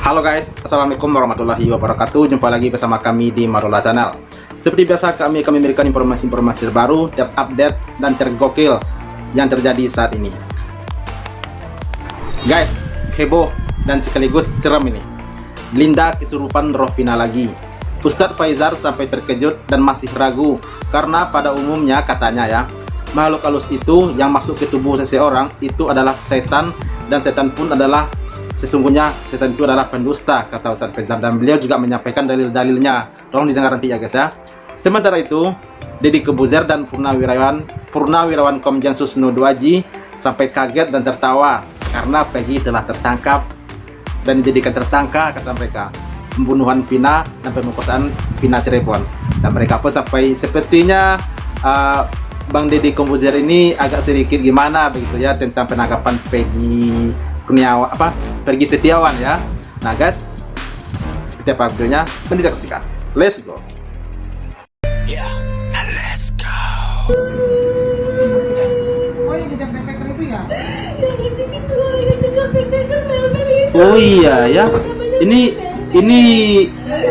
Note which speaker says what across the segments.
Speaker 1: Halo guys, assalamualaikum warahmatullahi wabarakatuh. Jumpa lagi bersama kami di Marola Channel. Seperti biasa kami akan memberikan informasi-informasi terbaru dan update dan tergokil yang terjadi saat ini. Guys, heboh dan sekaligus serem ini. Linda kesurupan roh Vina lagi. Ustadz Faizar sampai terkejut dan masih ragu karena pada umumnya katanya ya, makhluk halus itu yang masuk ke tubuh seseorang itu adalah setan, dan setan pun adalah sesungguhnya setan itu adalah pendusta, kata Ustadz Faizar, dan beliau juga menyampaikan dalil-dalilnya. Tolong didengar nanti ya guys ya. Sementara itu, Deddy Corbuzier dan Purnawirawan Komjensus Nuduaji sampai kaget dan tertawa karena Peggy telah tertangkap dan dijadikan tersangka, kata mereka, pembunuhan Vina dan pemerkosaan Vina Cirebon. Dan mereka pun sampai sepertinya Bang Deddy Corbuzier ini agak sedikit gimana begitu ya tentang penangkapan Peggy Setiawan ya. Nah guys, seperti apa videonya, mari kita saksikan. Let's go.
Speaker 2: Let's go.
Speaker 3: Oh, yang jejak backpacker itu ya?
Speaker 1: Oh iya ya, ini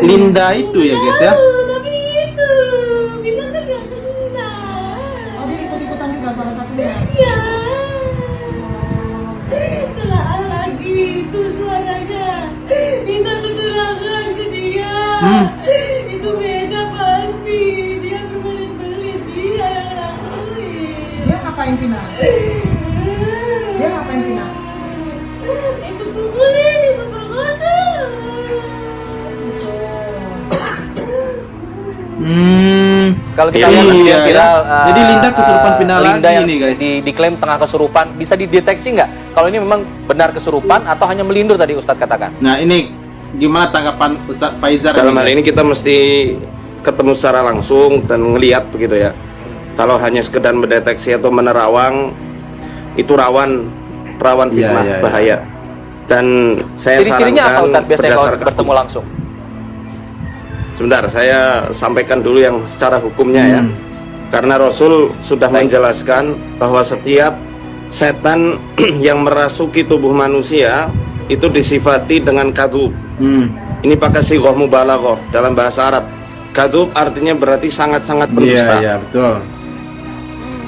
Speaker 1: Linda itu ya guys ya.
Speaker 4: Tapi itu Bina kan gak kena.
Speaker 3: Oh, dia ikut-ikutan juga salah satunya?
Speaker 4: Iya. Telah lagi itu suaranya. Minta keterangan ke dia. Itu beda pasti. Dia berbelit-belit. Dia yang ngelakuin.
Speaker 3: Dia ngapain Vina? Dia ngapain Vina?
Speaker 4: Itu pukulin, itu perkosa.
Speaker 5: Kalau kita lihat video
Speaker 1: Iya,
Speaker 5: viral,
Speaker 1: jadi Linda kesurupan Vina
Speaker 5: Linda
Speaker 1: lagi
Speaker 5: yang
Speaker 1: nih guys.
Speaker 5: diklaim tengah kesurupan, bisa dideteksi nggak? Kalau ini memang benar kesurupan atau hanya melindur tadi Ustadz katakan?
Speaker 1: Nah ini gimana tanggapan Ustadz Faizar?
Speaker 6: Dalam hal
Speaker 1: guys?
Speaker 6: ini kita mesti ketemu secara langsung dan ngelihat begitu ya. Kalau hanya sekedar mendeteksi atau menerawang, itu rawan fitnah,
Speaker 1: iya.
Speaker 6: bahaya. Dan saya
Speaker 5: Ciri-cirinya apa
Speaker 6: sarankan
Speaker 5: Ustadz biasanya kalau
Speaker 6: berdasarkan
Speaker 5: bertemu langsung?
Speaker 6: Sebentar, saya sampaikan dulu yang secara hukumnya ya. Karena Rasul sudah menjelaskan bahwa setiap setan yang merasuki tubuh manusia itu disifati dengan kadhub. Ini pakai sighah mubalaghah dalam bahasa Arab. Kadhub artinya berarti sangat-sangat berdusta.
Speaker 1: Iya betul.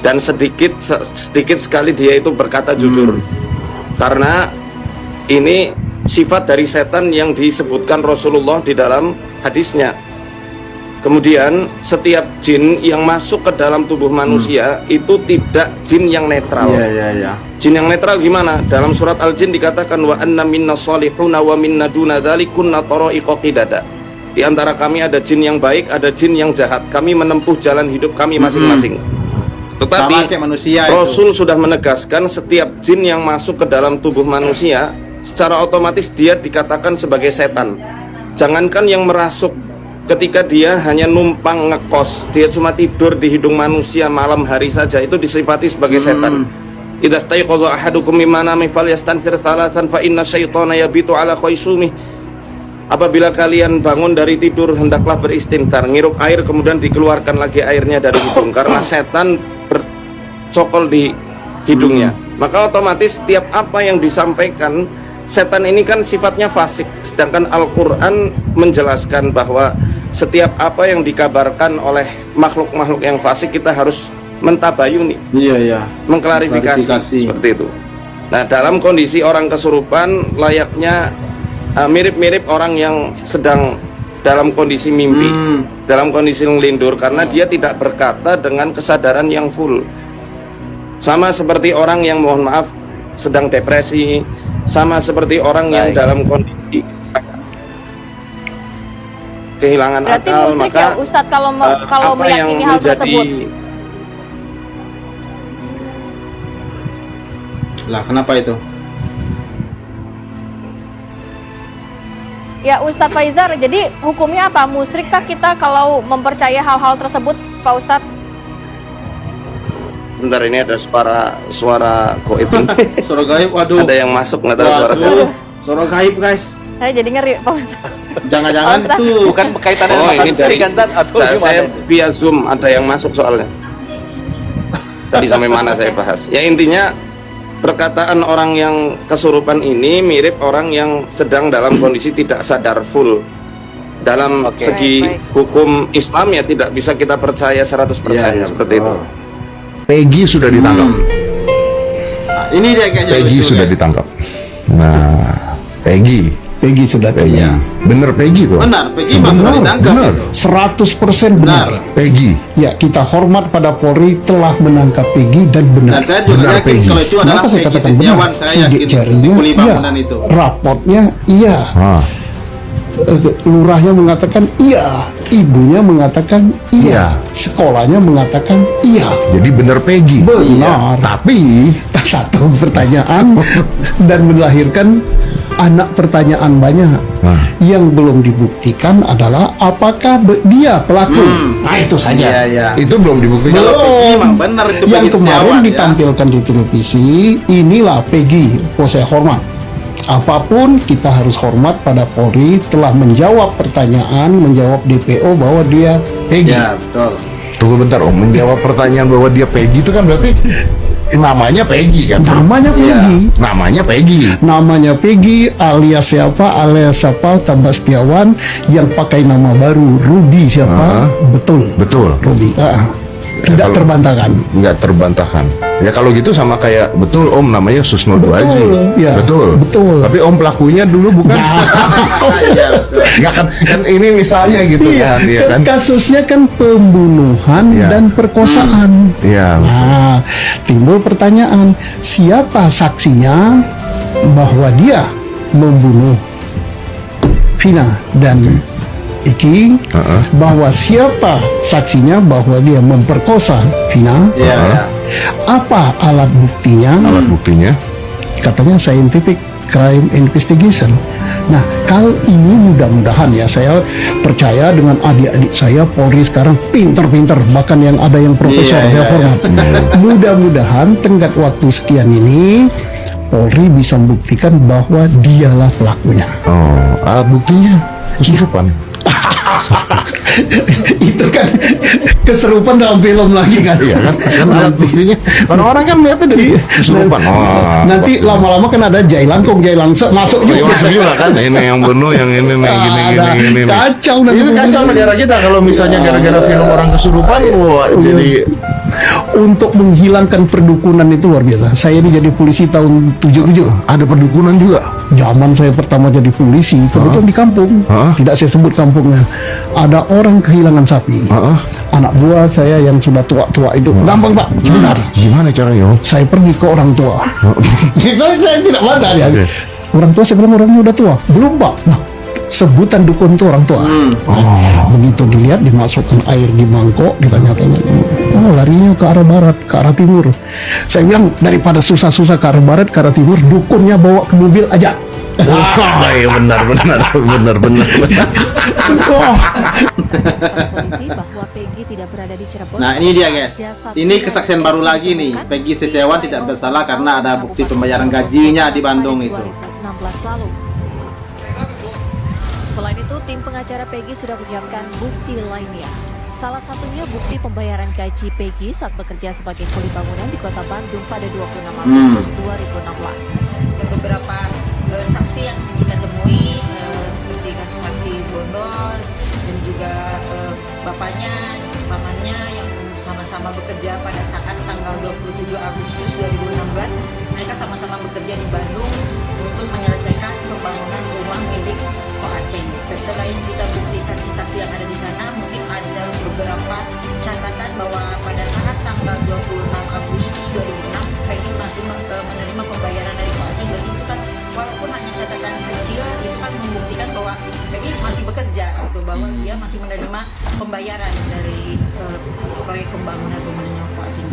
Speaker 6: Dan sedikit sekali dia itu berkata jujur. Karena ini sifat dari setan yang disebutkan Rasulullah di dalam hadisnya. Kemudian setiap jin yang masuk ke dalam tubuh manusia itu tidak jin yang netral.
Speaker 1: Iya.
Speaker 6: Jin yang netral gimana? Dalam surat Al-Jin dikatakan wa anna minna sholihuna wa minna duna dzalikunna tara'iqa qidada. Di antara kami ada jin yang baik, ada jin yang jahat. Kami menempuh jalan hidup kami masing-masing.
Speaker 1: Sama
Speaker 6: Tetapi
Speaker 1: kayak manusia
Speaker 6: Rasul sudah menegaskan setiap jin yang masuk ke dalam tubuh manusia secara otomatis dia dikatakan sebagai setan. Jangankan yang merasuk, ketika dia hanya numpang ngekos, dia cuma tidur di hidung manusia malam hari saja, itu disifati sebagai setan. Idza staiqaza ahadukum min manami falyastanfir thalathan fa inna syaitana yabitu ala khaysumih. Apabila kalian bangun dari tidur, hendaklah beristintar, ngirup air kemudian dikeluarkan lagi airnya dari hidung, karena setan bercokol di hidungnya. Maka otomatis setiap apa yang disampaikan setan ini kan sifatnya fasik, sedangkan Al-Quran menjelaskan bahwa setiap apa yang dikabarkan oleh makhluk-makhluk yang fasik kita harus mentabayuni,
Speaker 1: Iya.
Speaker 6: mengklarifikasi seperti itu. Nah, dalam kondisi orang kesurupan layaknya mirip-mirip orang yang sedang dalam kondisi mimpi, dalam kondisi ngelindur, karena dia tidak berkata dengan kesadaran yang full. Sama seperti orang yang mohon maaf sedang depresi, sama seperti orang yang dalam kondisi kehilangan
Speaker 4: Berarti
Speaker 6: akal,
Speaker 4: musrik
Speaker 6: maka
Speaker 4: ya Ustadz kalau
Speaker 6: apa yang
Speaker 4: meyakini hal tersebut.
Speaker 1: Lah kenapa itu?
Speaker 4: Ya Ustadz Faizar, jadi hukumnya apa? Musyrik kah kita kalau mempercaya hal-hal tersebut, Pak Ustadz?
Speaker 6: Bentar, ini ada suara goib.
Speaker 1: Suara gaib, waduh.
Speaker 6: Ada yang masuk, nggak tahu suara saya.
Speaker 1: Waduh, suara gaib guys.
Speaker 4: Saya jadi ngeri, Pak Ustadz.
Speaker 1: Jangan-jangan
Speaker 4: Pak Ustadz.
Speaker 1: tuh
Speaker 5: Bukan kaitannya
Speaker 6: Oh,
Speaker 5: dengan
Speaker 6: ini
Speaker 5: musrik
Speaker 6: dari
Speaker 5: kan Tad? Atau
Speaker 6: saya
Speaker 5: gimana?
Speaker 6: via Zoom ada yang masuk soalnya. Tadi sampai mana saya bahas? Ya intinya perkataan orang yang kesurupan ini mirip orang yang sedang dalam kondisi tidak sadar full. Dalam
Speaker 5: Oke.
Speaker 6: segi
Speaker 4: Baik.
Speaker 6: hukum Islam ya tidak bisa kita percaya 100%
Speaker 1: Iya,
Speaker 6: seperti itu.
Speaker 2: Peggy sudah ditangkap.
Speaker 1: Nah, ini dia kayaknya
Speaker 2: Peggy
Speaker 1: lucu,
Speaker 2: sudah
Speaker 1: guys.
Speaker 2: ditangkap. Nah, Peggy sudah
Speaker 7: Peggy.
Speaker 2: Iya. Bener Peggy tuh.
Speaker 1: Benar, Peggy mas sudah ditangkap.
Speaker 7: Benar,
Speaker 1: itu.
Speaker 7: 100% benar.
Speaker 1: Benar.
Speaker 2: Peggy.
Speaker 7: Ya, kita hormat pada Polri telah menangkap Peggy dan benar.
Speaker 1: Dan saya juga
Speaker 2: Benar,
Speaker 1: yakin
Speaker 2: Peggy.
Speaker 1: kalau itu adalah
Speaker 7: Kenapa saya
Speaker 1: Peggy
Speaker 7: katakan
Speaker 1: Setiawan,
Speaker 7: benar?
Speaker 1: saya
Speaker 7: Sidik
Speaker 1: yakin
Speaker 7: jarinya,
Speaker 1: si kuli
Speaker 7: iya.
Speaker 1: bangunan itu.
Speaker 7: Rapotnya, iya.
Speaker 2: Ah,
Speaker 7: Lurahnya mengatakan iya. Ibunya mengatakan iya. Sekolahnya mengatakan iya.
Speaker 2: jadi bener Peggy.
Speaker 7: Benar. Tapi satu pertanyaan dan melahirkan anak pertanyaan banyak.
Speaker 2: Nah.
Speaker 7: Yang belum dibuktikan adalah apakah dia pelaku. Nah, itu saja.
Speaker 1: Iya, iya.
Speaker 2: Itu belum dibuktikan.
Speaker 1: Kalau Peggy emang benar itu
Speaker 7: Yang
Speaker 1: Peggy
Speaker 7: kemarin
Speaker 1: Setiawan, ya.
Speaker 7: ditampilkan di televisi, inilah Peggy. Saya hormat. Apapun kita harus hormat pada Polri telah menjawab pertanyaan, menjawab DPO bahwa dia Peggy.
Speaker 1: Ya, betul.
Speaker 2: Tunggu bentar Om, menjawab pertanyaan bahwa dia Peggy itu kan berarti namanya Peggy kan?
Speaker 7: Namanya Peggy.
Speaker 2: Namanya Peggy.
Speaker 7: Namanya Peggy alias siapa tambah Setiawan yang pakai nama baru Rudy siapa? Betul.
Speaker 2: Betul.
Speaker 7: Rudy. Tidak
Speaker 2: kalau-
Speaker 7: terbantahkan.
Speaker 2: Nggak terbantahkan. Ya kalau gitu sama kayak betul Om namanya Susnodo
Speaker 7: Betul,
Speaker 2: Aji.
Speaker 7: ya,
Speaker 2: Betul.
Speaker 7: betul.
Speaker 2: Tapi Om pelakunya dulu bukan.
Speaker 1: Iya, betul.
Speaker 2: Nggak kan ini misalnya gitu kan, ya kan?
Speaker 7: Kasusnya kan pembunuhan
Speaker 2: Iya.
Speaker 7: dan perkosaan.
Speaker 2: Iya.
Speaker 7: Nah, timbul pertanyaan, siapa saksinya bahwa dia membunuh Vina dan Iki?
Speaker 2: Heeh.
Speaker 7: Bahwa siapa saksinya bahwa dia memperkosa Vina?
Speaker 1: Iya, iya.
Speaker 7: Apa alat buktinya?
Speaker 2: Alat buktinya.
Speaker 7: Katanya scientific crime investigation. Nah, kali ini mudah-mudahan ya, saya percaya dengan adik-adik saya Polri sekarang pinter-pinter, bahkan yang ada yang profesor,
Speaker 1: Iya,
Speaker 7: saya
Speaker 1: iya,
Speaker 7: hormat. Mudah-mudahan tenggat waktu sekian ini Polri bisa membuktikan bahwa dialah pelakunya.
Speaker 2: Oh, alat buktinya kesurupan.
Speaker 7: Itu kan keserupan dalam film lagi kan.
Speaker 2: Iya kan? Kan alat buktinya. Orang-orang kan lihatnya dari kesurupan. Oh,
Speaker 7: Nanti lama-lama kan ada Jailan masuk
Speaker 2: Oh, iya,
Speaker 7: juga.
Speaker 2: masuk juga kan? Ini yang bunuh, yang ini nih, gini,
Speaker 7: Ada.
Speaker 2: gini, nih.
Speaker 7: Kacau nanti.
Speaker 2: Itu kacau negara kita kalau misalnya gara-gara film orang kesurupan, wah jadi
Speaker 7: Untuk menghilangkan perdukunan itu luar biasa. Saya ini jadi polisi tahun 77.
Speaker 2: ada perdukunan juga.
Speaker 7: Zaman saya pertama jadi polisi, kebetulan di kampung. Tidak saya sebut kampungnya. Ada orang kehilangan sapi. Anak buah saya yang sudah tua-tua itu. Gampang Pak, sebentar.
Speaker 2: Gimana caranya? Om?
Speaker 7: Saya pergi ke orang tua. Saya tidak bantah ya.
Speaker 2: Oke.
Speaker 7: Orang tua saya bilang orangnya udah tua. Belum Pak. Nah, sebutan dukun itu orang tua. Begitu dilihat dimasukkan air di mangkok, ditanya-tanya. Oh, larinya ke arah barat, ke arah timur. Saya bilang daripada susah-susah ke arah barat, ke arah timur, dukunnya bawa ke mobil aja.
Speaker 2: Wah, iya benar.
Speaker 7: Wah,
Speaker 4: Polisi bahwa Peggy tidak berada di Cirebon.
Speaker 1: Nah, ini dia guys.
Speaker 4: Jasad
Speaker 1: Ini kesaksian baru lagi nih. Peggy Setiawan tidak bersalah karena ada bukti pembayaran gajinya di Bandung itu.
Speaker 4: 2016 lalu. Selain itu, tim pengacara Peggy sudah menyiapkan bukti lainnya. Salah satunya bukti pembayaran gaji Peggy saat bekerja sebagai kuli bangunan di Kota Bandung pada 26 Agustus 2016.
Speaker 8: Ada beberapa saksi yang kita temui seperti saksi Bondol dan juga bapaknya, pamannya yang sama-sama bekerja pada saat tanggal 27 Agustus 2016. Mereka sama-sama bekerja di Bandung untuk menyelesaikan pembangunan rumah milik Ko Aceh. Selain kita bukti saksi-saksi yang ada di sana, mungkin ada beberapa catatan bahwa pada saat tanggal 26 Agustus 2006 Peggy masih menerima pembayaran dari Ko Aceh. Berarti itu kan walaupun hanya catatan kecil, itu kan membuktikan bahwa Peggy masih bekerja, gitu, bahwa dia masih menerima pembayaran dari proyek pembangunan rumahnya Ko Aceh.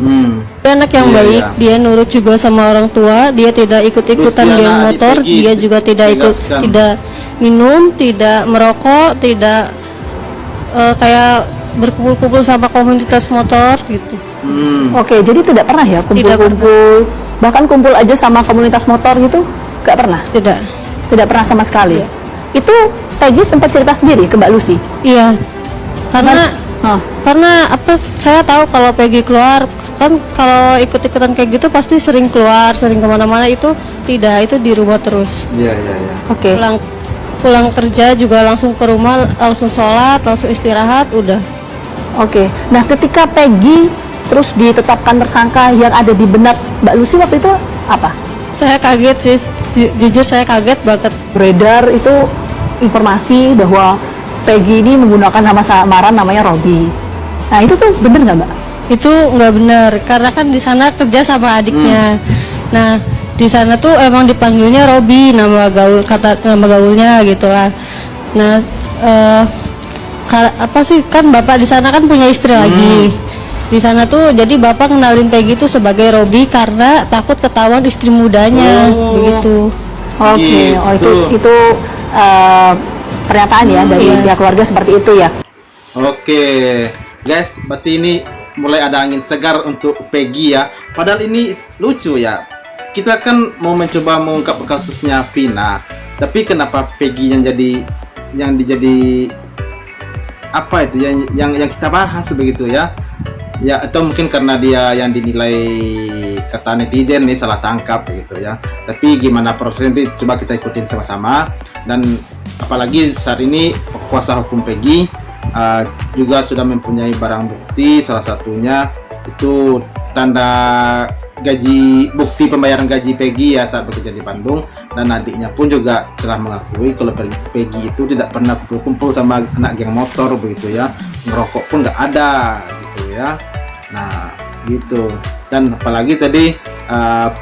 Speaker 9: Dia anak yang
Speaker 1: Iya,
Speaker 9: baik,
Speaker 1: iya.
Speaker 9: dia nurut juga sama orang tua, dia tidak ikut-ikutan
Speaker 1: Luciana
Speaker 9: geng motor,
Speaker 1: Peggy
Speaker 9: dia juga tidak ikut,
Speaker 1: tegaskan.
Speaker 9: tidak minum, tidak merokok, tidak kayak berkumpul-kumpul sama komunitas motor gitu.
Speaker 10: Oke, jadi tidak pernah ya kumpul-kumpul, bahkan kumpul aja sama komunitas motor gitu, nggak pernah?
Speaker 9: Tidak.
Speaker 10: Tidak pernah sama sekali. Itu Peggy sempat cerita sendiri ke Mbak Lucy.
Speaker 9: Iya. Karena Karena apa? Saya tahu kalau Peggy keluar, kan kalau ikut-ikutan kayak gitu pasti sering keluar, sering kemana-mana. Itu tidak, itu di rumah terus.
Speaker 1: Iya.
Speaker 10: Oke.
Speaker 9: Pulang kerja juga langsung ke rumah, langsung sholat, langsung istirahat, udah.
Speaker 10: Oke. Nah, ketika Peggy terus ditetapkan tersangka, yang ada di benak Mbak Lucy waktu itu apa?
Speaker 9: Saya kaget sih, jujur saya kaget banget.
Speaker 10: Beredar itu informasi bahwa Peggy ini menggunakan nama samaran namanya Robi. Nah, itu tuh bener nggak, Mbak?
Speaker 9: Itu nggak benar, karena kan di sana kerja sama adiknya. Nah, di sana tuh emang dipanggilnya Robi, nama gaulnya gitulah. Nah, apa sih, kan bapak di sana kan punya istri lagi. Di sana tuh jadi bapak kenalin Peggy itu sebagai Robi karena takut ketahuan istri mudanya, begitu.
Speaker 10: Oke. Oh, itu pernyataan ya dari pihak keluarga seperti itu ya.
Speaker 1: Oke, guys, berarti ini mulai ada angin segar untuk Peggy ya. Padahal ini lucu ya. Kita kan mau mencoba mengungkap kasusnya Vina, tapi kenapa Peggy yang dijadi apa itu yang kita bahas begitu ya? Ya, atau mungkin karena dia yang dinilai kata netizen nih salah tangkap gitu ya. Tapi gimana prosesnya itu coba kita ikutin sama-sama. Dan apalagi saat ini kuasa hukum Peggy juga sudah mempunyai barang bukti, salah satunya itu tanda bukti pembayaran gaji Peggy ya saat bekerja di Bandung, dan adiknya pun juga telah mengakui kalau Peggy itu tidak pernah kumpul sama anak geng motor begitu ya, ngerokok pun nggak ada gitu ya. Nah gitu, dan apalagi tadi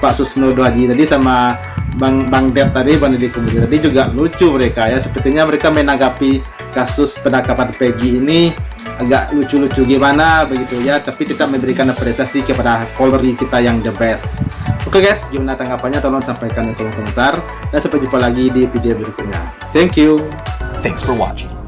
Speaker 1: Pak Susnodo Haji tadi sama Bang Ded tadi, Bang Deddy Kumudi tadi juga lucu mereka ya, sepertinya mereka menanggapi kasus penangkapan Peggy ini agak lucu-lucu gimana begitu ya, tapi kita memberikan apresiasi kepada Polri kita yang the best. Oke guys, gimana tanggapannya, tolong sampaikan di kolom komentar, dan sampai jumpa lagi di video berikutnya. Thank you.
Speaker 11: Thanks for watching.